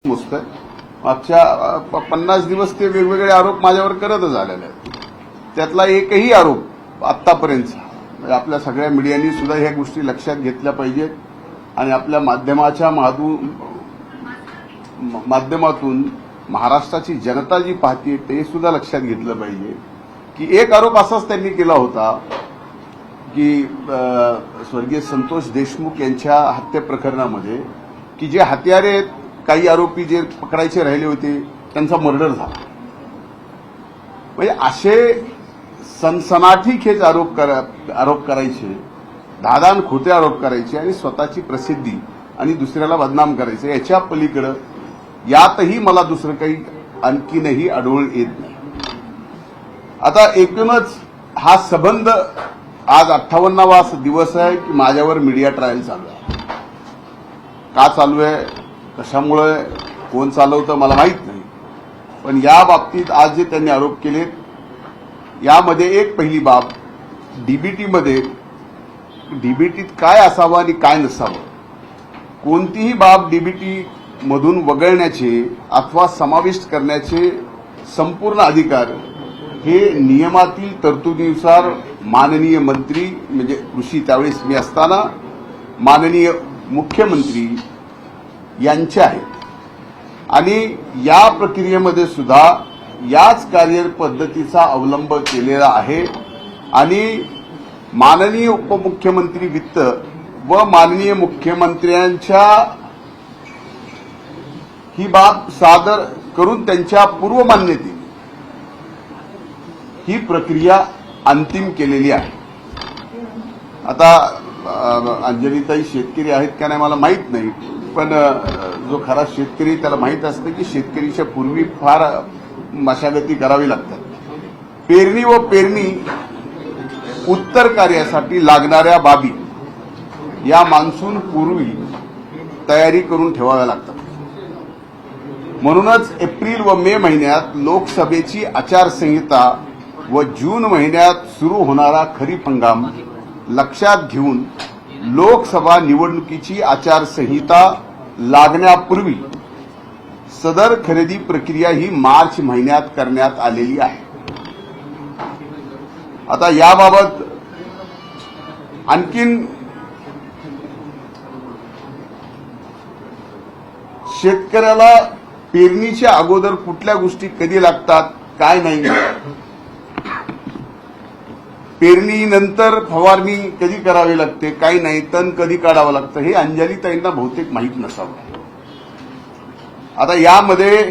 मोजतोय. मागच्या 50 दिवस ते वेगवेगळे आरोप माझ्यावर करतच आलेले आहेत. त्यातला एकही आरोप आतापर्यंतचा म्हणजे आपल्या सगळ्या मीडियानी सुद्धा ह्या गोष्टी लक्षात घेतल्या पाहिजेत आणि आपल्या माध्यमातून महाराष्ट्राची जनता जी पाहते ते सुद्धा लक्षात घेतलं पाहिजे की एक आरोप असाच त्यांनी केला होता की स्वर्गीय संतोष देशमुख यांच्या हत्या प्रकरणामध्ये की जे हत्यारे आहेत, काही आरोपी जे पकडायचे राहिले होते त्यांचा मर्डर झाला. म्हणजे असे सनसनाटीखेच आरोप करायचे, दादान खोटे आरोप करायचे आणि स्वतःची प्रसिद्धी आणि दुसऱ्याला बदनाम करायचे. याच्या पलीकडे यातही मला दुसरं काही आणखीनही आढळून येत नाही. आता एकूणच हा संबंध आज 58वा दिवस आहे की माझ्यावर मीडिया ट्रायल चालू आहे. का चालू आहे, कशामुळे, कोण चालवतं मला माहीत नाही. पण या बाबतीत आज जे त्यांनी आरोप केले यामध्ये एक पहिली बाब डीबीटीत काय असावं आणि काय नसावं, कोणतीही बाब डीबीटी मधून वगळण्याचे अथवा समाविष्ट करण्याचे संपूर्ण अधिकार हे नियमातील तरतुदीनुसार माननीय मंत्री म्हणजे कृषी त्यावेळेस मी असताना माननीय मुख्यमंत्री यांचे आहेत आणि या प्रक्रियेमध्ये सुद्धा याच कार्यपद्धतीचा अवलंब केलेला आहे आणि माननीय उपमुख्यमंत्री वित्त व माननीय मुख्यमंत्र्यांच्या ही बाब सादर करून त्यांच्या पूर्वमान्यतेने ही प्रक्रिया अंतिम केलेली आहे. आता अंजलीताई शेतकरी आहेत का नाही मला माहीत नाही, पण जो खरा शेतकरी त्याला माहीत असतं की शेतकरीच्या पूर्वी फार मशागती करावी लागतात. पेरणी व पेरणी उत्तर कार्यासाठी लागणाऱ्या बाबी या मान्सून पूर्वी तयारी करून ठेवाव्या लागतात. म्हणूनच एप्रिल व मे महिन्यात लोकसभेची आचारसंहिता व जून महिन्यात सुरू होणारा खरीप हंगाम लक्षात घेऊन लोकसभा निवडणुकीची आचारसंहिता लागण्यापूर्वी सदर खरेदी प्रक्रिया ही मार्च महिन्यात करण्यात आलेली आहे. आता याबाबत आणखीन शेतकऱ्याला पेरणीच्या अगोदर कुठल्या गोष्टी कधी लागतात काय नाही, पेरणीनंतर फवारणी कधी करावी लागते काही नाही, तण कधी काढावं लागतं हे अंजलीताईंना बहुतेक माहीत नसावं. आता यामध्ये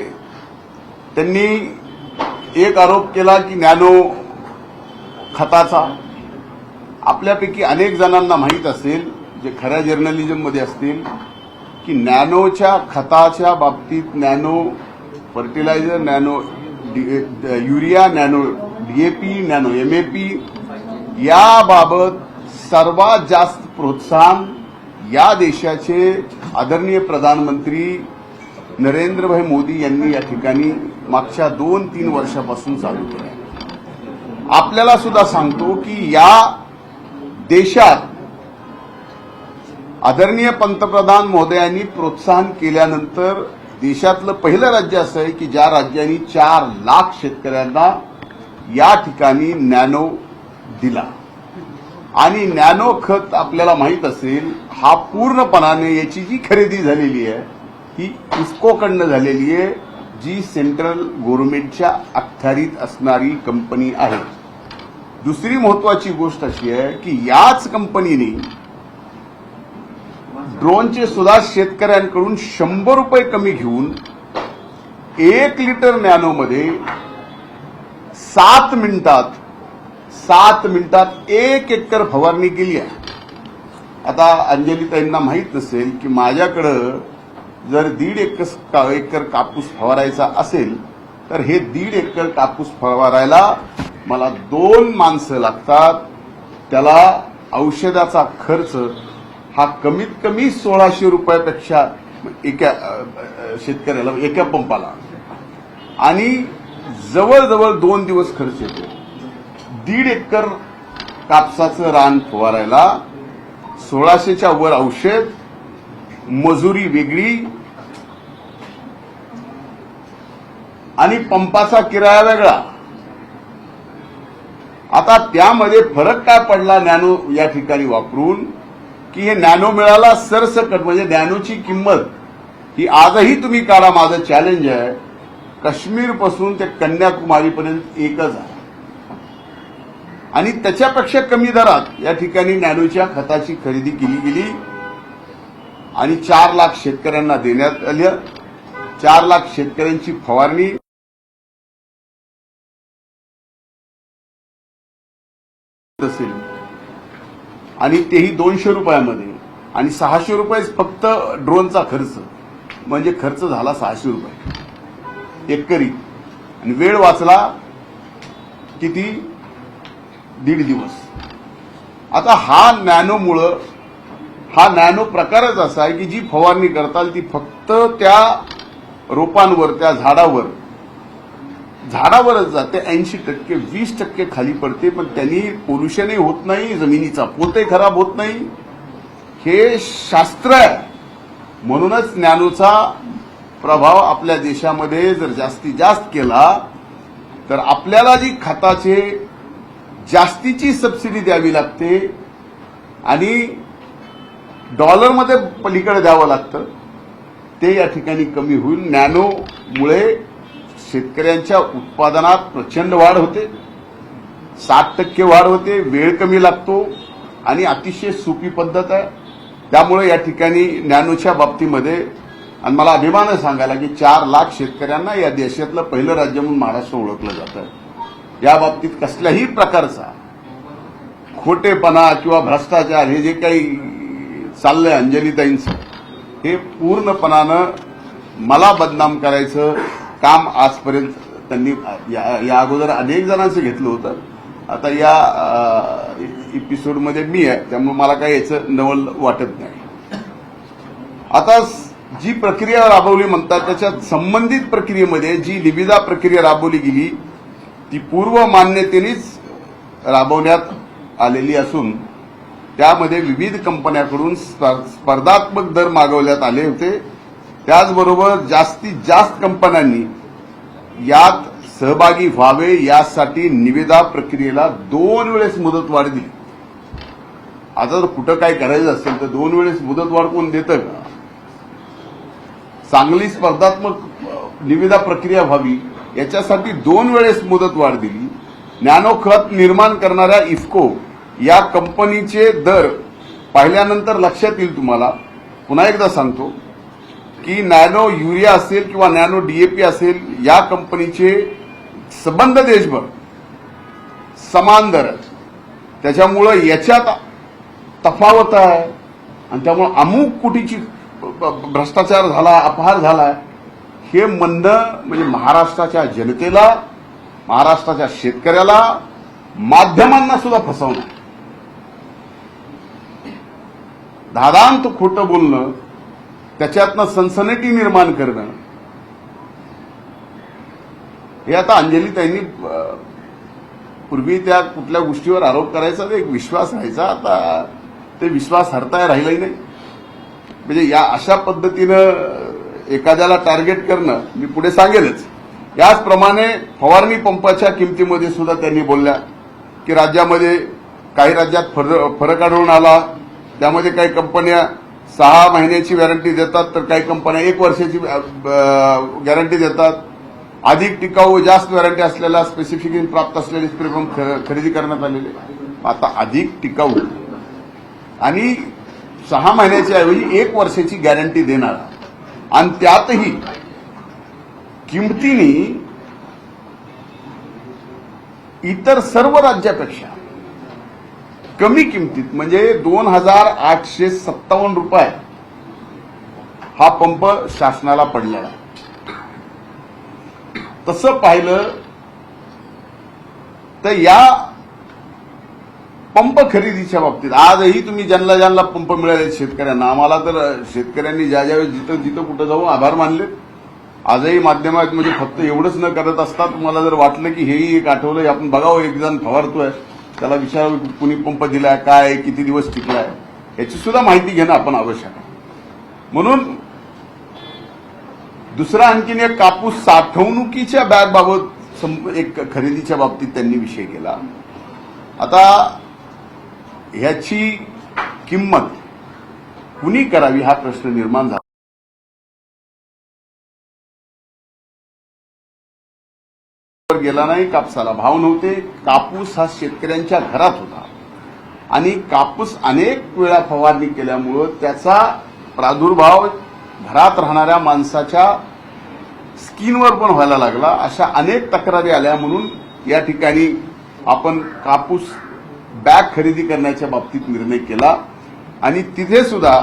त्यांनी एक आरोप केला की नॅनो खताचा. आपल्यापैकी अनेक जणांना माहीत असेल जे खऱ्या जर्नलिझममध्ये असतील की नॅनोच्या खताच्या बाबतीत nano fertiliser, nano urea, nano DAP, nano MAP याबाबत सर्वात जास्त प्रोत्साहन या देशाचे आदरणीय प्रधानमंत्री नरेंद्रभाई मोदी यांनी या ठिकाणी मागच्या 2-3 वर्षापासून चालू केलं. आपल्याला सुद्धा सांगतो की या देशात आदरणीय पंतप्रधान महोदयांनी प्रोत्साहन केल्यानंतर देशातलं पहिलं राज्य असं आहे की ज्या राज्यांनी 4 लाख शेतकऱ्यांना या ठिकाणी नॅनो दिला. आणि नॅनो खत आपल्याला माहीत असेल हा पूर्णपणाने याची जी खरेदी झालेली आहे ही इफ्कोकडनं झालेली आहे, जी सेंट्रल गव्हर्नमेंटच्या अखत्यारीत असणारी कंपनी आहे. दुसरी महत्वाची गोष्ट अशी आहे की याच कंपनीने ड्रोनचे सुद्धा शेतकऱ्यांकडून 100 रुपये कमी घेऊन 1 लिटर नॅनोमध्ये 7 मिनिटात 1 एकर फवारणी केली आहे. आता अंजलीताईंना माहीत नसेल की माझ्याकडं जर 1.5 एकर कापूस फवारायचा असेल तर हे 1.5 एकर कापूस फवारायला मला 2 माणसं लागतात. त्याला औषधाचा खर्च हा कमीत कमी 1600 रुपयापेक्षा एका शेतकऱ्याला एका पंपाला आणि जवळजवळ 2 दिवस खर्च येतो. 1.5 एकर कापसाचं रान फवारायला 1600च्या वर औषध, मजुरी वेगळी आणि पंपाचा किराया वेगळा. आता त्यामध्ये फरक काय पडला नॅनो या ठिकाणी वापरून, की हे नॅनो मिळाला सरसकट. म्हणजे नॅनोची किंमत ही आजही तुम्ही काढा, माझं चॅलेंज आहे, काश्मीर पासून ते कन्याकुमारीपर्यंत एकच आहे. आणि त्याच्यापेक्षा कमी दरात या ठिकाणी नॅनोच्या खताची खरेदी केली गेली आणि 4 लाख शेतकऱ्यांना देण्यात आलं. 4 लाख शेतकऱ्यांची फवारणी असेल आणि तेही 200 रुपयामध्ये, आणि 600 रुपये फक्त ड्रोनचा खर्च. म्हणजे खर्च झाला 600 रुपये एकरी, आणि वेळ वाचला किती, 1.5 दिवस. आता हा नॅनो प्रकारच असा आहे की जी फवारणी करताल ती फक्त त्या रोपांवर, त्या झाडावरच जाते. 80%, 20% खाली पडते, पण त्यांनी पोल्युशनही होत नाही, जमिनीचा पोतही खराब होत नाही. हे शास्त्र आहे. म्हणूनच नॅनोचा प्रभाव आपल्या देशामध्ये जर जास्तीत जास्त केला तर आपल्याला जी खताचे जास्तीची सबसिडी द्यावी लागते आणि डॉलरमध्ये पलीकडे द्यावं लागतं, ते या ठिकाणी कमी होईल. नॅनोमुळे शेतकऱ्यांच्या उत्पादनात प्रचंड वाढ होते, 60% वाढ होते, वेळ कमी लागतो आणि अतिशय सोपी पद्धत आहे. त्यामुळे या ठिकाणी नॅनोच्या बाबतीमध्ये, आणि मला अभिमान आहे सांगायला की 4 लाख शेतकऱ्यांना या देशातलं पहिलं राज्य म्हणून महाराष्ट्र ओळखलं जातं. या बाबतीत कसल्याही प्रकारचा खोटेपणा किंवा भ्रष्टाचार हे जे काही चाललंय अंजलीताईंचं, हे पूर्णपणानं मला बदनाम करायचं काम आजपर्यंत त्यांनी या अगोदर अनेक जणांचं घेतलं होतं. आता या एपिसोडमध्ये मी आहे, त्यामुळे मला काही याचं नवल वाटत नाही. आता जी प्रक्रिया राबवली म्हणतात, त्याच्यात संबंधित प्रक्रियेमध्ये जी निविदा प्रक्रिया राबवली गेली ती पूर्व मान्यतेनेच राबवण्यात आलेली असून त्यामध्ये विविध कंपन्यांकडून स्पर्धात्मक दर मागवण्यात आले होते. त्याचबरोबर जास्तीत जास्त कंपन्यांनी यात सहभागी व्हावे यासाठी निविदा प्रक्रियेला 2 वेळेस मुदतवाढ दिली. आता जर कुठं काय करायचं असेल तर 2 वेळेस मुदतवाढ कोण देतं का? चांगली स्पर्धात्मक निविदा प्रक्रिया व्हावी याच्यासाठी 2 वेळेस मुदतवाढ दिली. नॅनो खत निर्माण करणाऱ्या इफ्को या कंपनीचे दर पाहिल्यानंतर लक्षात येईल तुम्हाला. पुन्हा एकदा सांगतो की नॅनो युरिया असेल किंवा नॅनो डीएपी असेल, या कंपनीचे संबंध देशभर समान दर आहेत. त्याच्यामुळं याच्यात तफावत आहे आणि त्यामुळे अमुक कोटीची भ्रष्टाचार झाला, अपहार झाला, हे म्हणणं म्हणजे महाराष्ट्राच्या जनतेला, महाराष्ट्राच्या शेतकऱ्याला, माध्यमांना सुद्धा फसवणं, धादांत खोटं बोलणं, त्याच्यातनं सनसनाटी निर्माण करणं, हे आता अंजलीताईंनी पूर्वी त्या कुठल्या गोष्टीवर आरोप करायचा, एक विश्वास राहायचा, आता ते विश्वास हरताय राहिलाही नाही. म्हणजे या अशा पद्धतीनं एखाद्याला टार्गेट करणं मी पुढे सांगेलच. याचप्रमाणे फवारणी पंपाच्या किमतीमध्ये सुद्धा त्यांनी बोलल्या की राज्यामध्ये काही राज्यात फरक आढळून आला. त्यामध्ये काही कंपन्या 6 महिन्याची गॅरंटी देतात तर काही कंपन्या 1 वर्षाची गॅरंटी देतात. अधिक टिकाऊ, जास्त गॅरंटी असलेला, स्पेसिफिकेशन प्राप्त असलेले स्प्रे पंप खरेदी करण्यात आलेले. आता अधिक टिकाऊ आणि 6 महिन्याची ऐवजी 1 वर्षाची गॅरंटी देणार, आणि त्यातही किमतीने इतर सर्व राज्यापेक्षा कमी किमतीत, म्हणजे 2,857 रुपये हा पंप शासनाला पडलेला. तसं पाहिलं तर या पंप खरेदीच्या बाबतीत आजही तुम्ही ज्यांना पंप मिळाले शेतकऱ्यांना, आम्हाला तर शेतकऱ्यांनी ज्या जिथं जिथं कुठं जाऊन आभार मानले. आजही माध्यमात म्हणजे फक्त एवढंच न करत असतात. तुम्हाला जर वाटलं की हेही एक आठवलं, आपण बघावं, एक जण फवारतोय, त्याला विचारावं कुणी पंप दिलाय, काय, किती दिवस टिकलाय, याची सुद्धा माहिती घेणं आपण आवश्यक आहे. म्हणून दुसरा आणखीन एक कापूस साठवणुकीच्या बॅगबाबत एक खरेदीच्या बाबतीत त्यांनी विषय केला. आता ह्याची किंमत कुणी करावी हा प्रश्न निर्माण झाला. गेला नाही, कापसाला भाव नव्हते. कापूस हा शेतकऱ्यांच्या घरात होता आणि कापूस अनेक वेळा फवारणी केल्यामुळं त्याचा प्रादुर्भाव घरात राहणाऱ्या माणसाच्या स्किनवर पण व्हायला लागला. अशा अनेक तक्रारी आल्या म्हणून या ठिकाणी आपण कापूस बॅग खरेदी करण्याच्या बाबतीत निर्णय केला आणि तिथे सुद्धा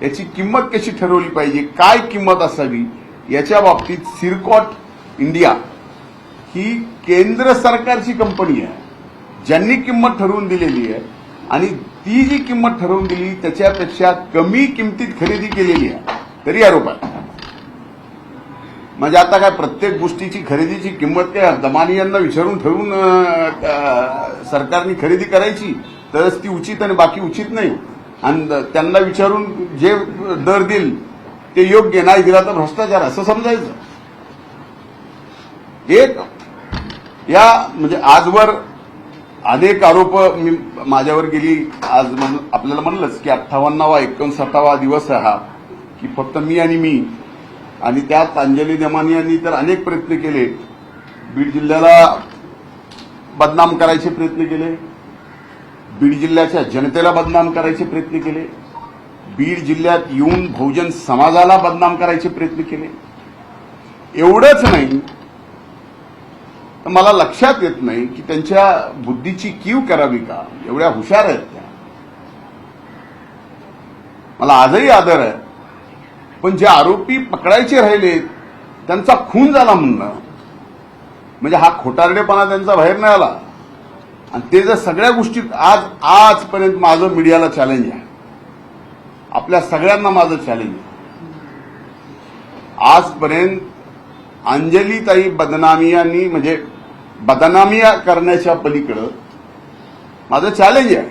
याची किंमत कशी ठरवली पाहिजे, काय किंमत असावी याच्या बाबतीत सिरकॉट इंडिया ही केंद्र सरकारची कंपनी आहे, ज्यांनी किंमत ठरवून दिलेली आहे आणि ती जी किंमत ठरवून दिली त्याच्यापेक्षा कमी किमतीत खरेदी केलेली आहे तरी आरोप आहे. म्हणजे आता काय प्रत्येक गोष्टीची खरेदीची किंमत काय दमानी यांना विचारून ठरवून सरकारने खरेदी करायची तरच ती उचित आणि बाकी उचित नाही. आणि त्यांना विचारून जे दर देईल ते योग्य, नाही दिला तर भ्रष्टाचार असं समजायचं. एक या म्हणजे आजवर अनेक आरोप माझ्यावर गेली. आज आपल्याला म्हणलंच की 58वा 59वा दिवस आहे हा, की फक्त मी आणि त्यात अंजली दमानी यांनी तर अनेक प्रयत्न केले. बीड जिल्ह्याला बदनाम करायचे प्रयत्न केले, बीड जिल्ह्याच्या जनतेला बदनाम करायचे प्रयत्न केले, बीड जिल्ह्यात येऊन बहुजन समाजाला बदनाम करायचे प्रयत्न केले. एवढंच नाही तर मला लक्षात येत नाही की त्यांच्या बुद्धीची कीव करावी का, एवढ्या हुशार आहेत त्या. मला आजही आदर आहे, पण जे आरोपी पकडायचे राहिले त्यांचा खून झाला म्हणणं म्हणजे हा खोटारडेपणा त्यांचा बाहेर नाही आला. आणि ते जर सगळ्या गोष्टीत आजपर्यंत माझं मीडियाला चॅलेंज आहे, आपल्या सगळ्यांना माझं चॅलेंज आहे. आजपर्यंत अंजलीताई बदनामियांनी म्हणजे बदनामिया करण्याच्या पलीकडं माझं चॅलेंज आहे,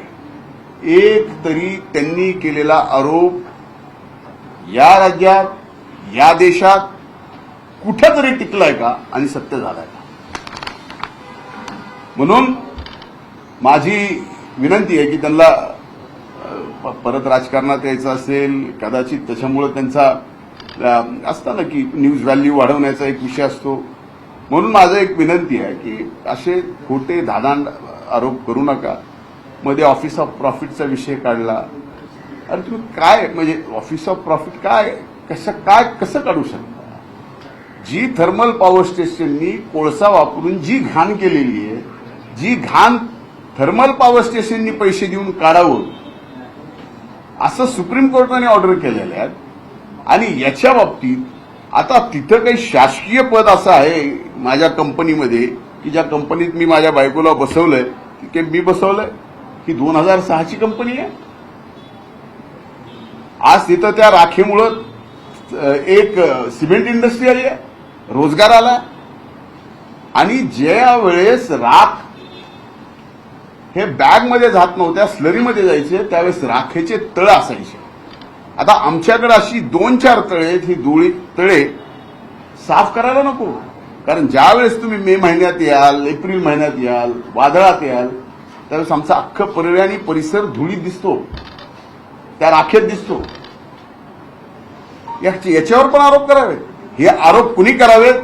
एक तरी त्यांनी केलेला आरोप या राज्यात या देशात कुठेतरी टिकलाय का आणि सत्य झालाय का. म्हणून माझी विनंती आहे की त्यांना परत राजकारणात यायचं असेल कदाचित, त्याच्यामुळे त्यांचा असतं ना की न्यूज व्हॅल्यू वाढवण्याचा एक विषय असतो. म्हणून माझं एक विनंती आहे की असे खोटे धादांड आरोप करू नका. मध्ये ऑफिस ऑफ प्रॉफिटचा विषय काढला. अरे तुम्ही काय म्हणजे ऑफिस ऑफ प्रॉफिट काय कसं काढू शकता. जी थर्मल पॉवर स्टेशननी कोळसा वापरून जी घाण केलेली आहे, जी घाण थर्मल पॉवर स्टेशननी पैसे देऊन काढावं असं सुप्रीम कोर्टाने ऑर्डर केलेलं आहे. आणि याच्या बाबतीत आता तिथं काही शासकीय पद असं आहे माझ्या कंपनीमध्ये की ज्या कंपनीत मी माझ्या बायकोला बसवलंय की मी बसवलंय, ही 2006ची कंपनी आहे. आज तिथं त्या राखेमुळं एक सिमेंट इंडस्ट्री आली आहे, रोजगार आला. आणि ज्या वेळेस राख हे बॅगमध्ये जात नव्हत्या, स्लरीमध्ये जायचे, त्यावेळेस राखेचे तळ असायचे. आता आमच्याकडे अशी 2-4 तळे आहेत, ही दोळी तळे साफ करायला नको. कारण ज्यावेळेस तुम्ही मे महिन्यात याल, एप्रिल महिन्यात याल, वादळात याल, त्यावेळेस आमचा अख्खं पर्याय आणि परिसर धुळीत दिसतो, त्या राखेत दिसतो. याच्यावर पण आरोप करावेत. हे आरोप कुणी करावेत?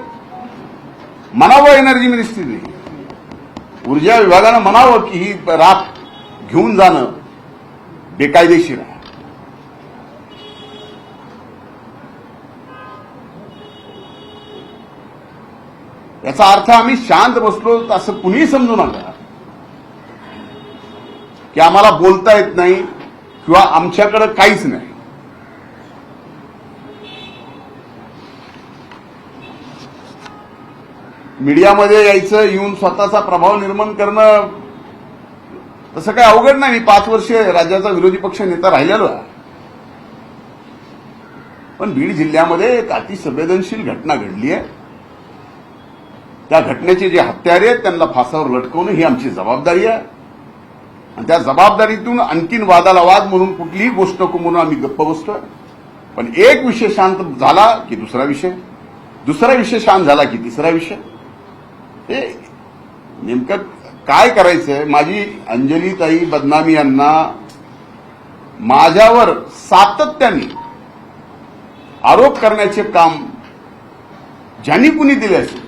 म्हणावं एनर्जी मिनिस्ट्रीने, ऊर्जा विभागानं म्हणावं की ही राख घेऊन जाणं बेकायदेशीर आहे. याचा अर्थ आम्ही शांत बसलो असं कुणीही समजू नका की आम्हाला बोलता येत नाही किंवा आमच्याकडे काहीच नाही. मीडियामध्ये यायचं, येऊन स्वतःचा प्रभाव निर्माण करणं तसं काही अवघड नाही. मी 5 वर्ष राज्याचा विरोधी पक्ष नेता राहिलेलो आहे. पण बीड जिल्ह्यामध्ये एक अतिसंवेदनशील घटना घडली आहे. त्या घटनेचे जे हत्यारे आहेत त्यांना फासावर लटकवणं ही आमची जबाबदारी आहे. आणि त्या जबाबदारीतून आणखीन वादाला वाद म्हणून कुठलीही गोष्ट नको म्हणून आम्ही गप्प बसतोय. पण एक विषय शांत झाला की दुसरा विषय दुसरा विषय शांत झाला की तिसरा विषय हे नेमकं काय करायचंय. माझी अंजलीताई बदनामी यांना माझ्यावर सातत्याने आरोप करण्याचे काम ज्यांनी कुणी दिले असेल,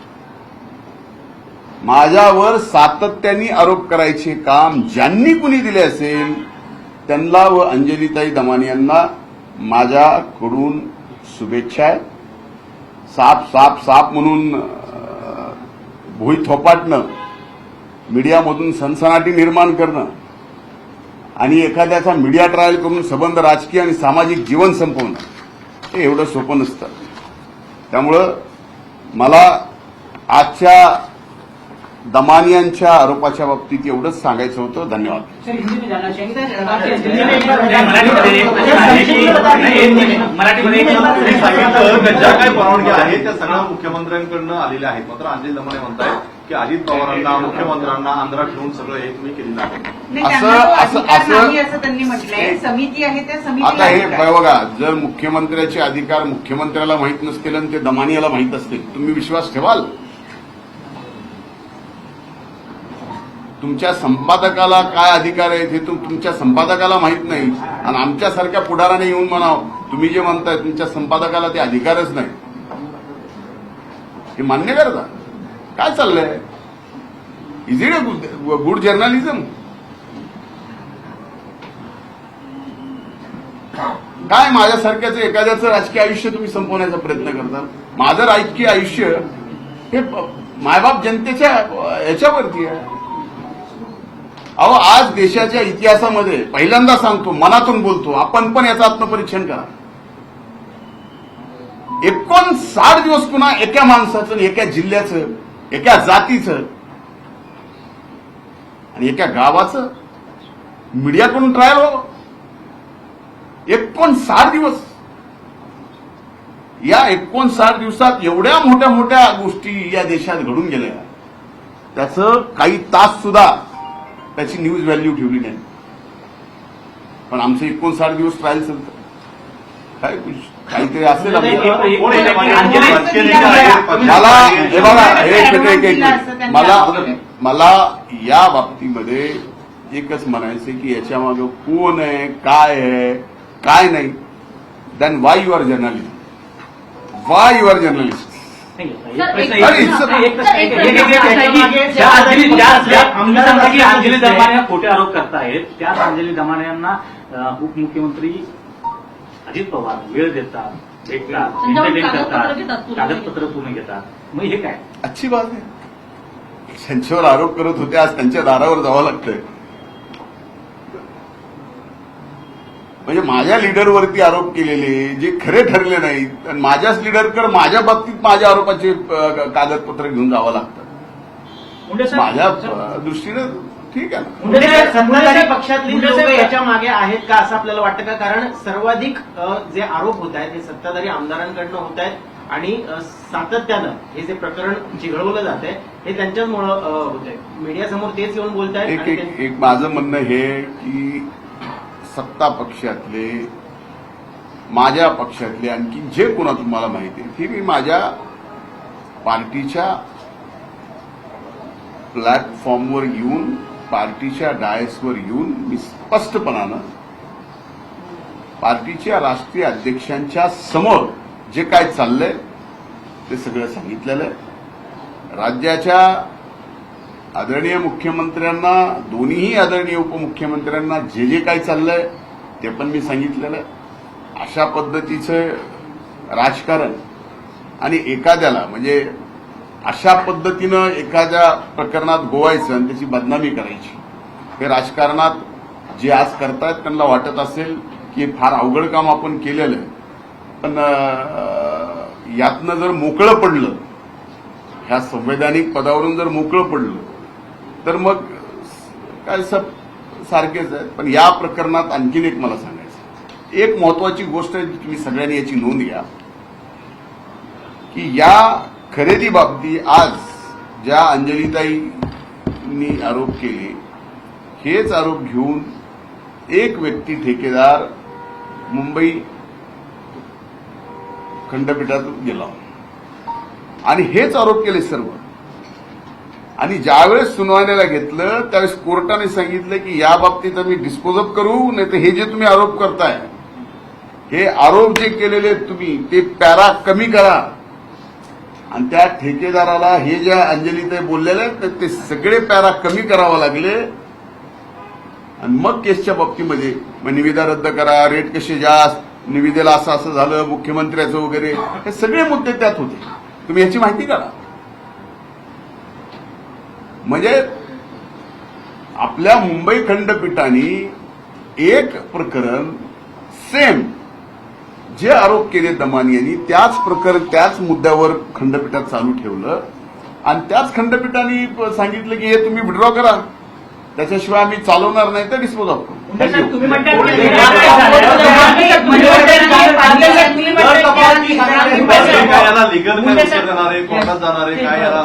माझ्यावर सातत्याने आरोप करायचे काम ज्यांनी कुणी दिले असेल त्यांना व अंजलीताई दमानी यांना माझ्याकडून शुभेच्छा आहे. साप साप साप म्हणून भुई थोपाटणं, मीडियामधून सनसनाटी निर्माण करणं आणि एखाद्याचा मीडिया ट्रायल करून संबंध राजकीय आणि सामाजिक जीवन संपवणं हे एवढं सोपं नसतं. त्यामुळं मला आजच्या दमानी यांच्या आरोपाच्या बाबतीत एवढंच सांगायचं होतं. धन्यवाद. ज्या काही परवानग्या आहेत त्या सगळ्या मुख्यमंत्र्यांकडून आलेल्या आहेत. मात्र अंजली दमाने म्हणतायत की अजित पवारांना, मुख्यमंत्र्यांना आंध्रात ठेवून सगळं हे तुम्ही केलेलं आहे. असं त्यांनी म्हटलंय. समिती आहे त्या आता हे समिती बघा, जर मुख्यमंत्र्याचे अधिकार मुख्यमंत्र्याला माहीत नसतील आणि ते दमानी याला माहीत असतील, तुम्ही विश्वास ठेवाल? तुमच्या संपादकाला काय अधिकार आहेत हे तुमच्या संपादकाला माहीत नाही आणि आमच्यासारख्या पुढाराने येऊन म्हणावं तुम्ही जे म्हणताय तुमच्या संपादकाला ते अधिकारच नाही, हे मान्य करता? काय चाललंय? Is it a good journalism? काय माझ्यासारख्याचं एखाद्याचं राजकीय आयुष्य तुम्ही संपवण्याचा प्रयत्न करता? माझं राजकीय आयुष्य हे मायबाप जनतेच्या याच्यावरती आहे. अहो, आज देशाच्या इतिहासामध्ये पहिल्यांदा सांगतो, मनातून बोलतो, आपण पण याचं आत्मपरीक्षण करा. 59 दिवस पुन्हा एका माणसाचं, एका जिल्ह्याचं, एका जातीचं आणि एका गावाचं मीडियाकडून ट्रायल हो. 59 दिवस. या 59 दिवसात एवढ्या मोठ्या मोठ्या गोष्टी या देशात घडून गेल्या, त्याचं काही तास सुद्धा त्याची न्यूज व्हॅल्यू ठेवली नाही. पण आमचं 59 दिवस ट्रायल चालतं. काय काहीतरी असेल. मला हे बघा, मला या बाबतीमध्ये एकच म्हणायचं की याच्या मागे कोण आहे, काय आहे, काय नाही. Then why you are journalist? Why you are journalist? Anjali Damane खोटे आरोप करतायत, त्याच अंजली दमाने यांना उपमुख्यमंत्री अजित पवार वेळ देतात, भेटतात, एंटरटेन करतात, कागदपत्र पूर्ण घेतात. मग हे काय अच्छी बात आहे. त्यांच्यावर आरोप करत होते, आज त्यांच्या दारावर जावं लागतंय. म्हणजे माझ्या लिडरवरती आरोप केलेले जे खरे ठरले नाहीत आणि माझ्याच लिडरकडे माझ्या बाबतीत माझ्या आरोपाचे कागदपत्र घेऊन जावं लागतं. माझ्या दृष्टीनं ठीक आहे ना. सत्ताधारी पक्षातली लोक याच्या मागे आहेत का असं आपल्याला वाटतं का? कारण सर्वाधिक जे आरोप होत आहेत ते सत्ताधारी आमदारांकडनं होत आहेत आणि सातत्यानं हे जे प्रकरण चिघळवलं जात आहे हे त्यांच्याचमुळे होत आहे. मीडियासमोर तेच येऊन बोलत आहेत. एक माझं म्हणणं हे की सत्ता पक्षातले, माझ्या पक्षातले, आणखी जे कोणा तुम्हाला माहिती आहे, की मी माझ्या पार्टीच्या प्लॅटफॉर्मवर येऊन, पार्टीच्या डायसवर येऊन मी स्पष्टपणानं पार्टीच्या राष्ट्रीय अध्यक्षांच्या समोर जे काय चाललंय ते सगळं सांगितलेलं आहे. राज्याच्या आदरणीय मुख्यमंत्र्यांना, दोन्हीही आदरणीय उपमुख्यमंत्र्यांना जे जे काही चाललंय ते पण मी सांगितलेलं आहे. अशा पद्धतीचं राजकारण आणि एखाद्याला म्हणजे अशा पद्धतीनं एखाद्या प्रकरणात गोवायचं आणि त्याची बदनामी करायची, हे राजकारणात जे आज करतायत त्यांना वाटत असेल की फार अवघड काम आपण केलेलं आहे. पण यातनं जर मोकळं पडलं, ह्या संवैधानिक पदावरून जर मोकळं पडलं तर मग काय सब सारखेच आहे. पण या प्रकरणात आणखीन एक मला सांगायचं, एक महत्वाची गोष्ट आहे, तुम्ही सगळ्यांनी याची नोंद घ्या की या खरेदी बाबतीत आज ज्या अंजलीताईंनी आरोप केले, हेच आरोप घेऊन एक व्यक्ती ठेकेदार मुंबई खंडपीठात गेला आणि हेच आरोप केले सर्व. आणि ज्यावेळेस सुनावणीला घेतलं त्यावेळेस कोर्टाने सांगितलं की या बाबतीत आम्ही डिस्पोजअप करू, नाही तर हे जे तुम्ही आरोप करताय हे आरोप जे केलेले तुम्ही ते पॅरा कमी करा. आणि त्या ठेकेदाराला हे ज्या अंजलीताई बोललेले आहेत ते सगळे पॅरा कमी करावं लागले. आणि मग केसच्या बाबतीमध्ये मग निविदा रद्द करा, रेट कसे जास्त, निविदेला असं असं झालं, मुख्यमंत्र्याचं वगैरे, हे सगळे मुद्दे त्यात होते. तुम्ही याची माहिती काढा. म्हणजे आपल्या मुंबई खंडपीठाने एक प्रकरण सेम जे आरोप केले दमानी यांनी त्याच प्रकरण त्याच मुद्द्यावर खंडपीठात चालू ठेवलं. आणि त्याच खंडपीठाने सांगितलं की हे तुम्ही विड्रॉ करा, त्याच्याशिवाय आम्ही चालवणार नाही तर डिस्पोज ऑफ करू. तुम्ही म्हणता काय याला लिगल काय उत्तर देणार आहे, कोर्टात जाणार आहे, काय याला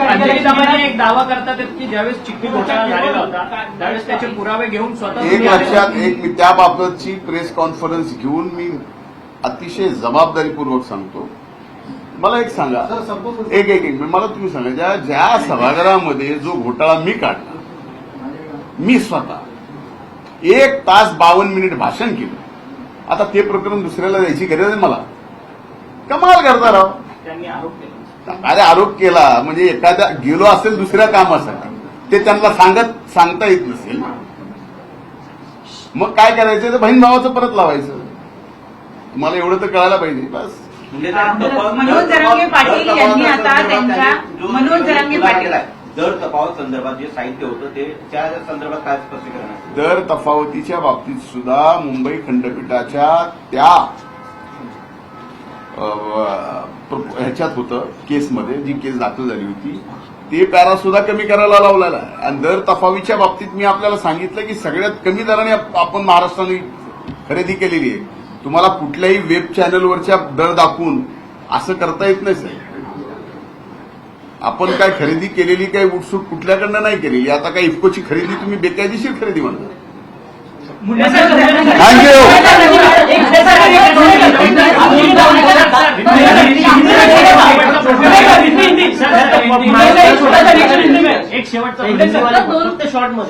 अंजली दमानी एक दावा करतात की ज्यावेळेस चिठ्ठी घोटाळा झालेला होता त्यावेळेस त्याचे पुरावे घेऊन स्वतः एक लक्षात मी त्याबाबतची प्रेस कॉन्फरन्स घेऊन मी अतिशय जबाबदारीपूर्वक सांगतो. मला एक सांगा, एक मला तुम्ही सांगा, ज्या सभागृहामध्ये जो घोटाळा मी काढला, मी स्वतः 1 तास 52 मिनिट भाषण केलं. आता ते प्रकरण दुसऱ्याला द्यायची गरज आहे मला? कमाल करता राव. त्यांनी आरोप केला. अरे आरोप केला म्हणजे एखाद्या गेलो असेल दुसऱ्या कामासाठी, ते त्यांना सांगता येत नसेल, मग काय करायचं, तर बहीण भावाचं परत लावायचं. तुम्हाला एवढं तर कळायला पाहिजे बस. मनोज जरांगे पाटील यांनी आता त्यांच्या मनोज जरांगे पाटील दर तफावत संदर्भात जे साहित्य होतं ते त्या संदर्भात काय स्पष्टीकरण आहे? दर तफावतीच्या बाबतीत सुद्धा मुंबई खंडपीठाच्या त्या ह्याच्यात होतं, केसमध्ये जी केस दाखल झाली होती ते पॅरा सुद्धा कमी करायला लावलेला आहे. आणि दर तफावतीच्या बाबतीत मी आपल्याला सांगितलं की सगळ्यात कमी दराने आपण महाराष्ट्राने खरेदी केलेली आहे. तुम्हाला कुठल्याही वेब चॅनलवरच्या दर दाखवून असं करता येत नाही साहेब. आपण काय खरेदी केलेली काही उठसूट कुठल्याकडनं नाही केलेली. आता काय इफकोची खरेदी तुम्ही बेकायदेशीर खरेदी म्हणता. एक शेवटचा शॉर्ट मध्ये